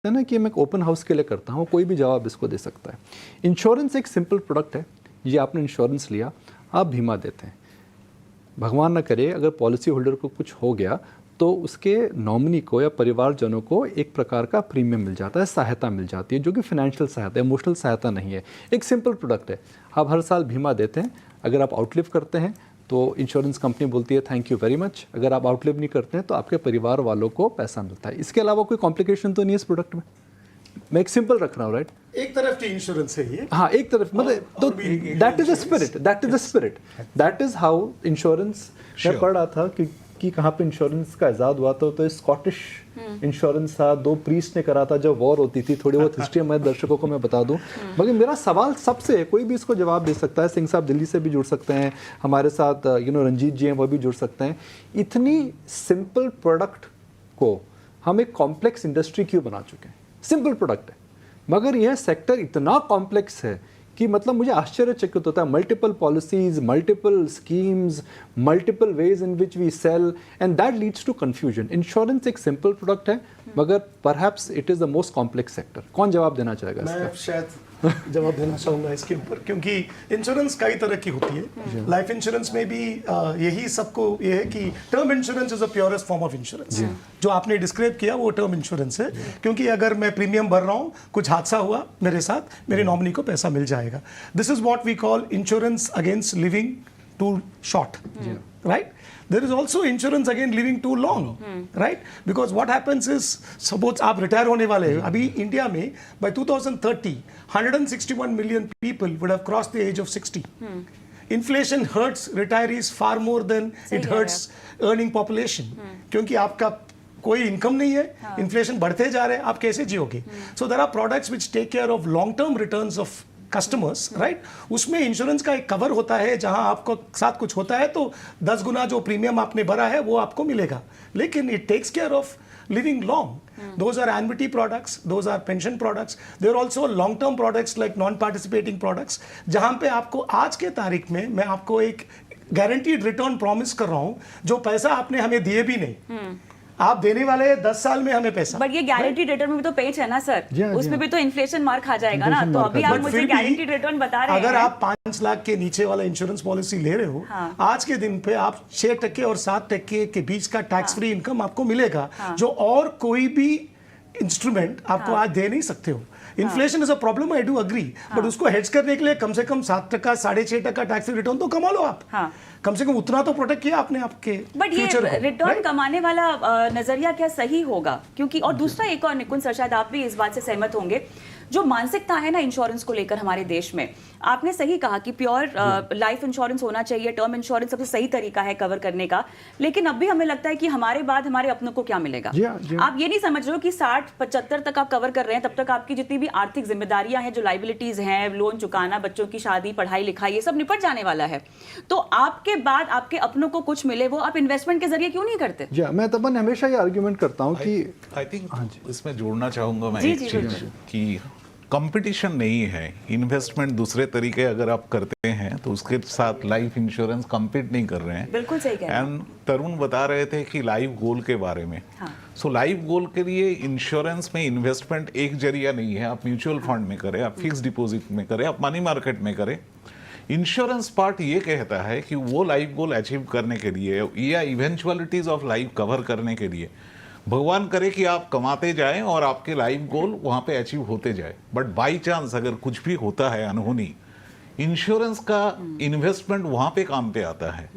है ना कि मैं एक ओपन हाउस के लिए करता हूँ, कोई भी जवाब इसको दे सकता है। इंश्योरेंस एक सिंपल प्रोडक्ट है। ये आपने इंश्योरेंस लिया, आप बीमा देते हैं, भगवान न करे अगर पॉलिसी होल्डर को कुछ हो गया तो उसके नॉमिनी को या परिवारजनों को एक प्रकार का प्रीमियम मिल जाता है, सहायता मिल जाती है, जो कि फाइनेंशियल सहायता, इमोशनल सहायता नहीं है। एक सिंपल प्रोडक्ट है। आप हर साल बीमा देते हैं, अगर आप आउटलिव करते हैं तो इंश्योरेंस कंपनी बोलती है थैंक यू वेरी मच। अगर आप आउटलिव नहीं करते हैं तो आपके परिवार वालों को पैसा मिलता है। इसके अलावा कोई कॉम्प्लिकेशन तो नहीं है इस प्रोडक्ट में। मैं एक सिंपल रख रहा हूँ, राइट? एक तरफ की इंश्योरेंस है ये। हाँ, एक तरफ, मतलब तो that is the spirit, that is the spirit, that is how insurance. मैं पढ़ रहा था कि कहाँ पे इंश्योरेंस का इजाद हुआ था, तो स्कॉटिश इंश्योरेंस था, 2 प्रीस्ट ने करा था जब वॉर होती थी। थोड़ी बहुत हिस्ट्री हमारे दर्शकों को मैं बता दूं, मगर मेरा सवाल सबसे, कोई भी इसको जवाब दे सकता है। सिंह साहब दिल्ली से भी जुड़ सकते हैं हमारे साथ, रंजीत जी हैं वो भी जुड़ सकते हैं। इतनी सिंपल प्रोडक्ट को हम एक कॉम्प्लेक्स इंडस्ट्री क्यों बना चुके हैं? सिंपल प्रोडक्ट है मगर यह सेक्टर इतना कॉम्प्लेक्स है कि मतलब मुझे आश्चर्यचकित होता है। Multiple policies, multiple schemes, multiple ways in which we sell, and that leads to confusion. Insurance एक सिंपल प्रोडक्ट है मगर perhaps it is the most complex sector. कौन जवाब देना चाहेगा इसका? मैं शायद जवाब देना चाहूँगा इसके ऊपर, क्योंकि इंश्योरेंस कई तरह की होती है। लाइफ इंश्योरेंस में भी यही सबको ये है कि term insurance is the purest form of insurance. जो आपने डिस्क्राइब किया वो टर्म इंश्योरेंस है, क्योंकि अगर मैं प्रीमियम भर रहा हूँ, कुछ हादसा हुआ मेरे साथ, मेरे नॉमिनी को पैसा मिल जाएगा। This is what we call insurance against living too short, right? There is also insurance against living too long, right? Because what happens is, suppose आप रिटायर होने वाले हैं अभी इंडिया में, by 2030 161 million people would have crossed the age of 60. Inflation hurts retirees far more than it hurts earning population, क्योंकि आपका कोई income नहीं है, इन्फ्लेशन बढ़ते जा रहे हैं, आप कैसे जियोगे? So there are products which take care of long-term returns of customers, right? उसमें इंश्योरेंस का एक कवर होता है, जहां आपको साथ कुछ होता है तो 10 गुना जो प्रीमियम आपने भरा है वो आपको मिलेगा। लेकिन it takes care of living long. Those are annuity products, those are pension products. There are also long term products like non-participating products, जहां पे आपको आज के तारीख में मैं आपको एक गारंटीड रिटर्न प्रॉमिस कर रहा हूं, जो पैसा आपने हमें दिए भी नहीं, आप देने वाले 10 साल में हमें पैसा। बट ये गारंटीड रिटर्न में भी तो पेच है ना सर, उसमें भी तो इन्फ्लेशन मार खा जाएगा ना। तो अभी आप मुझे गारंटीड रिटर्न बता रहे हैं। अगर आप 5 लाख के नीचे वाला इंश्योरेंस पॉलिसी ले रहे हो, आज के दिन पे आप 6% और 7% के बीच का टैक्स फ्री इनकम आपको मिलेगा, जो और कोई भी इंस्ट्रूमेंट आपको आज दे नहीं सकते हो। Inflation is a problem, I do agree, but उसको हेज करने के लिए कम से कम 7%, 6.5% टैक्स रिटर्न तो कमा लो आप। कम से कम उतना तो प्रोटेक्ट किया आपने आपके बट ये रिटर्न कमाने वाला नजरिया क्या सही होगा? क्योंकि और दूसरा एक और, निकुंज सर शायद आप भी इस बात से सहमत होंगे, जो मानसिकता है ना इंश्योरेंस को लेकर हमारे देश में, आपने सही कहा कि प्योर लाइफ इंश्योरेंस होना चाहिए, टर्म इंश्योरेंस सबसे सही तरीका है कवर करने का। लेकिन अब भी हमें लगता है कि हमारे बाद हमारे अपनों को क्या मिलेगा? आप ये नहीं समझ रहे हो कि 60-75 तक आप कवर कर रहे हैं, तब तक आपकी जितनी भी आर्थिक जिम्मेदारियां हैं, जो लाइबिलिटीज हैं, लोन चुकाना, बच्चों की शादी, पढ़ाई लिखाई, ये सब निपट जाने वाला है। तो आपके बाद आपके अपनों को कुछ मिले, वो आप इन्वेस्टमेंट के जरिए क्यों नहीं करते? मैं तब हमेशा ये आर्ग्यूमेंट करता हूँ कि आई थिंक इसमें जोड़ना चाहूंगा मैं एक चीज कि कंपटीशन नहीं है। इन्वेस्टमेंट दूसरे तरीके अगर आप करते हैं तो उसके साथ लाइफ इंश्योरेंस कंपीट नहीं कर रहे हैं। बिल्कुल सही कह रहे हैं। एंड तरुण बता रहे थे कि लाइफ गोल के बारे में। सो लाइफ गोल के लिए इंश्योरेंस में इन्वेस्टमेंट एक जरिया नहीं है। आप म्यूचुअल फंड में करें, आप फिक्स डिपॉजिट में करें, आप मनी मार्केट में करें। इंश्योरेंस पार्ट ये कहता है कि वो लाइफ गोल अचीव करने के लिए या इवेंचुअलिटीज ऑफ लाइफ कवर करने के लिए भगवान करे कि आप कमाते जाएं और आपके लाइफ गोल वहां पे अचीव होते जाए। बट बाय चांस अगर कुछ भी होता है अनहोनी, इंश्योरेंस का इन्वेस्टमेंट वहां पे काम पे आता है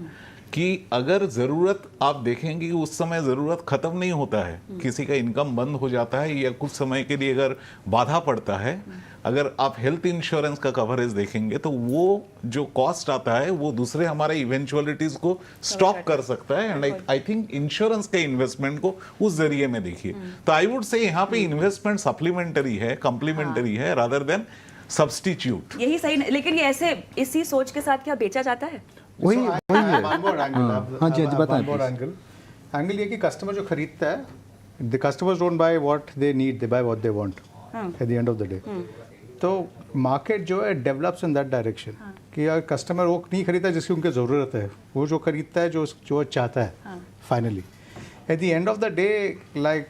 कि अगर ज़रूरत आप देखेंगे कि उस समय ज़रूरत ख़त्म नहीं होता है, किसी का इनकम बंद हो जाता है या कुछ समय के लिए अगर बाधा पड़ता है, अगर आप हेल्थ इंश्योरेंस का कवरेज देखेंगे तो वो जो कॉस्ट आता है वो दूसरे हमारे इवेंचुअलिटीज़ को स्टॉप कर सकता है। एंड आई थिंक इंश्योरेंस के इन्वेस्टमेंट को उस जरिए में देखिए। तो आई वुड से यहाँ पे इन्वेस्टमेंट सप्लीमेंटरी है, कम्प्लीमेंटरी है, रादर देन सब्स्टिट्यूट। यही सही। लेकिन ये ऐसे इसी सोच के साथ क्या बेचा जाता है? वही एंगल ये कि कस्टमर जो खरीदता है, the customers don't by what they need, they by what they want at the end of the day. तो मार्केट जो है डेवलप्स इन दैट डायरेक्शन कि यार कस्टमर वो नहीं खरीदता जिसकी उनकी ज़रूरत है, वो जो खरीदता है जो चाहता है finally. At the end of the day, like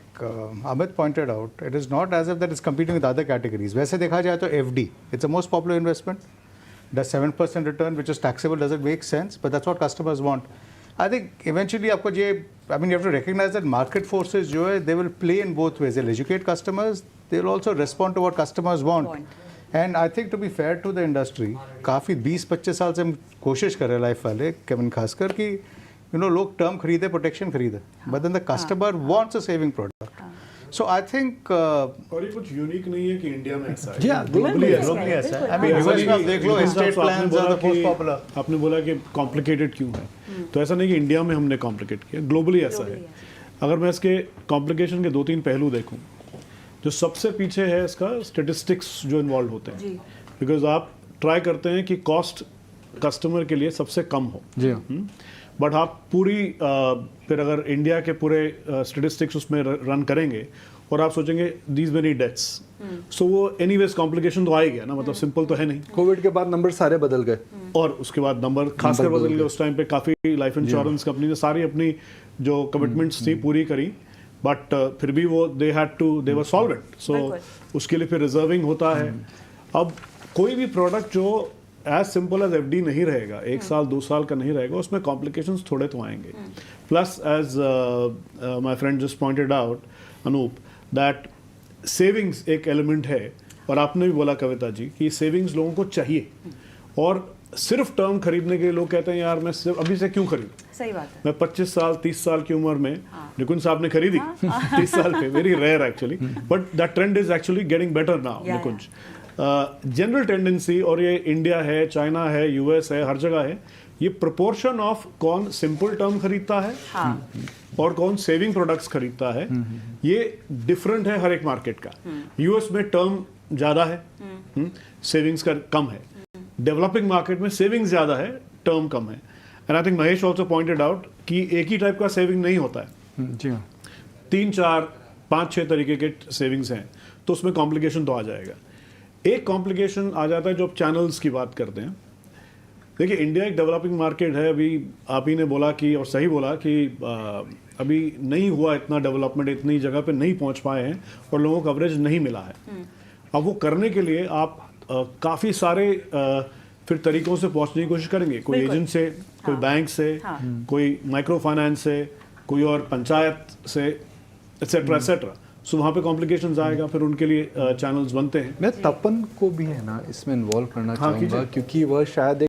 Amit pointed out, it is not as if that is competing with other categories. वैसे देखा जाए तो FD, it's the most popular investment. Does 7% return, which is taxable, does it make sense? But that's what customers want. I think eventually आपको ये, I mean, you have to recognize that market forces जो है, they will play in both ways. They'll educate customers, they'll also respond to what customers want. And I think to be fair to the industry, काफ़ी 20-25 साल से हम कोशिश कर रहे हैं लाइफ वाले, केविन खासकर कि लोग टर्म खरीदे, प्रोटेक्शन खरीदे, but then the customer wants a saving product. So I think और ये कुछ यूनिक नहीं है कि इंडिया में ऐसा है. ग्लोबली ऐसा है. I mean, US में आप देख लो, estate plans are the most popular. आपने बोला कि कॉम्प्लिकेटेड क्यों है, तो ऐसा नहीं कि इंडिया में हमने कॉम्प्लिकेट किया, ग्लोबली ऐसा है. अगर मैं इसके कॉम्प्लिकेशन के 2-3 पहलू देखूं, जो सबसे पीछे है इसका स्टेटिस्टिक्स जो इन्वॉल्व होते हैं, बिकॉज आप ट्राई करते हैं कि कॉस्ट कस्टमर के लिए सबसे कम हो. जी. बट आप पूरी फिर अगर इंडिया के पूरे स्टेटिस्टिक्स उसमें रन करेंगे और आप सोचेंगे दीज मेनी डेथ्स, सो वो एनीवेज कॉम्प्लिकेशन तो आएगा ना, मतलब सिंपल तो है नहीं. कोविड के बाद नंबर सारे बदल गए, और उसके बाद नंबर खासकर बदल गए. उस टाइम पे काफ़ी लाइफ इंश्योरेंस कंपनी ने सारी अपनी जो कमिटमेंट्स थी पूरी करी, बट फिर भी वो दे वर सॉल्वेंट, सो उसके लिए फिर रिजर्विंग होता है. अब कोई भी प्रोडक्ट जो एज सिंपल एज एफडी नहीं रहेगा, 1 साल 2 साल का नहीं रहेगा, उसमें कॉम्प्लिकेशंस थोड़े तो आएंगे. Plus as my friend just pointed out, Anoop, that savings एक एलिमेंट है, और आपने भी बोला कविता जी कि सेविंग्स लोगों को चाहिए, और सिर्फ टर्म खरीदने के लिए लोग कहते हैं यार मैं सिर्फ अभी से क्यों खरीदूं. सही बात है. मैं 25 साल 30 साल की उम्र में, निकुंज साहब ने खरीदी 30 साल पे, very rare actually, but that trend is actually getting better now. Nikunj, general tendency, और ये इंडिया है, चाइना है, यूएस है, हर जगह है, ये प्रोपोर्शन ऑफ कौन सिंपल टर्म खरीदता है और कौन सेविंग प्रोडक्ट्स खरीदता है, ये डिफरेंट है हर एक मार्केट का. यूएस में टर्म ज़्यादा है, सेविंग्स का कम है. डेवलपिंग मार्केट में सेविंग्स ज़्यादा है, टर्म कम है. And I think Mahesh also pointed out कि एक ही टाइप का सेविंग नहीं होता है. जी हाँ. 3, 4, 5, 6 तरीके के सेविंग्स हैं, तो उसमें कॉम्प्लिकेशन तो आ जाएगा. एक कॉम्प्लिकेशन आ जाता है जो आप चैनल्स की बात करते हैं. देखिए, इंडिया एक डेवलपिंग मार्केट है. अभी आप ही ने बोला कि, और सही बोला कि अभी नहीं हुआ इतना डेवलपमेंट, इतनी जगह पे नहीं पहुंच पाए हैं और लोगों को कवरेज नहीं मिला है. अब वो करने के लिए आप काफ़ी सारे फिर तरीकों से पहुंचने की कोशिश करेंगे. कोई एजेंट से, कोई बैंक से, कोई माइक्रो फाइनेंस से, कोई और पंचायत से, एटसेट्रा एटसेट्रा. सो वहाँ पे कॉम्प्लिकेशंस आएगा, फिर उनके लिए चैनल्स बनते हैं. मैं तपन को भी है ना इसमें इन्वॉल्व करना चाहूँगा, कीजिए. क्योंकि वह शायद